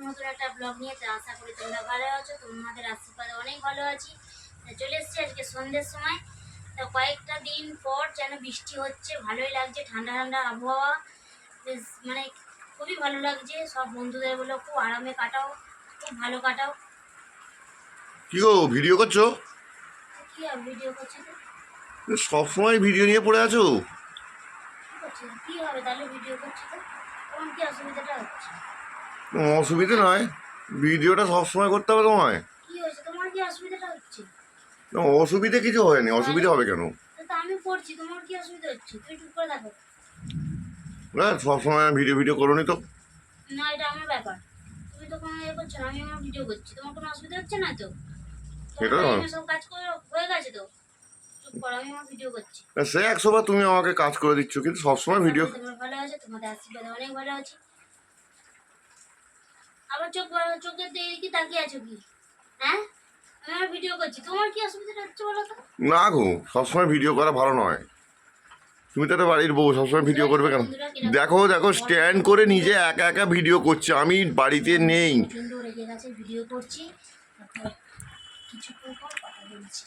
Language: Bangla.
নতুন একটা ব্লগ নিয়ে। তো আশা করি তোমরা ভালো আছো, তোমাদের আশীর্বাদে অনেক ভালো আছি। চলে এসেছি আজকে সন্ধ্যের সময়। তো কয়েকটা দিন পর যেন বৃষ্টি হচ্ছে, ভালোই লাগছে, ঠান্ডা ঠান্ডা আবহাওয়া, বেশ মানে খুবই ভালো লাগছে। সব বন্ধুদের বলো খুব আরামে কাটাও, খুব ভালো কাটাও। কি গো ভিডিও করছো? কি আর ভিডিও করছি তো সবসময় ভিডিও নিয়ে পড়ে আছো? কি করছি, কি হবে তাহলে ভিডিও করছি তো তোমার কি অসুবিধাটা হচ্ছে? অসুবিধে নয়, ভিডিওটা সবসময় করতে হবে তোমায়? কি হয়েছে, তোমার কি অসুবিধাটা হচ্ছে? অসুবিধে কিছু হয়নি, অসুবিধা হবে কেন? তো আমি পড়ছি, তোমার কি অসুবিধা হচ্ছে? তুই চুপ করে থাকো। হ্যাঁ, সবসময় ভিডিও করোনি তো। না, এটা আমার ব্যাপার। তুমি তো কোনো ইয়ে করছো না, আমি আমার ভিডিও করছি, তোমার কোনো অসুবিধা হচ্ছে না তো? তোমার সেটা নয়, টাইমে সব কাজ করে হয়ে গেছে তো? চুপ করো, আমি আমার ভিডিও করছি। সে 100 বার তুমি আমাকে কাজ করে দিচ্ছ, কিন্তু সবসময় ভিডিও। তোমার ভালো আছে, তোমাদের আশীর্বাদে অনেক ভালো আছি। আবার চোখের দিকে তাকিয়ে আছো কি? হ্যাঁ, আমি আমার ভিডিও করছি, তোমার কি অসুবিধাটা হচ্ছে বলো তো? না গো, সবসময় ভিডিও করা ভালো নয়। তুমি তো একটা বাড়ির বউ, সবসময় ভিডিও করবে কেন? দেখো দেখো, স্ট্যান্ড করে নিজে একা একা ভিডিও করছে, আমি বাড়িতে নেই। কিন্তু রেখে গেছে, ভিডিও করছি, কিছুক্ষণ পর কথা বলছি।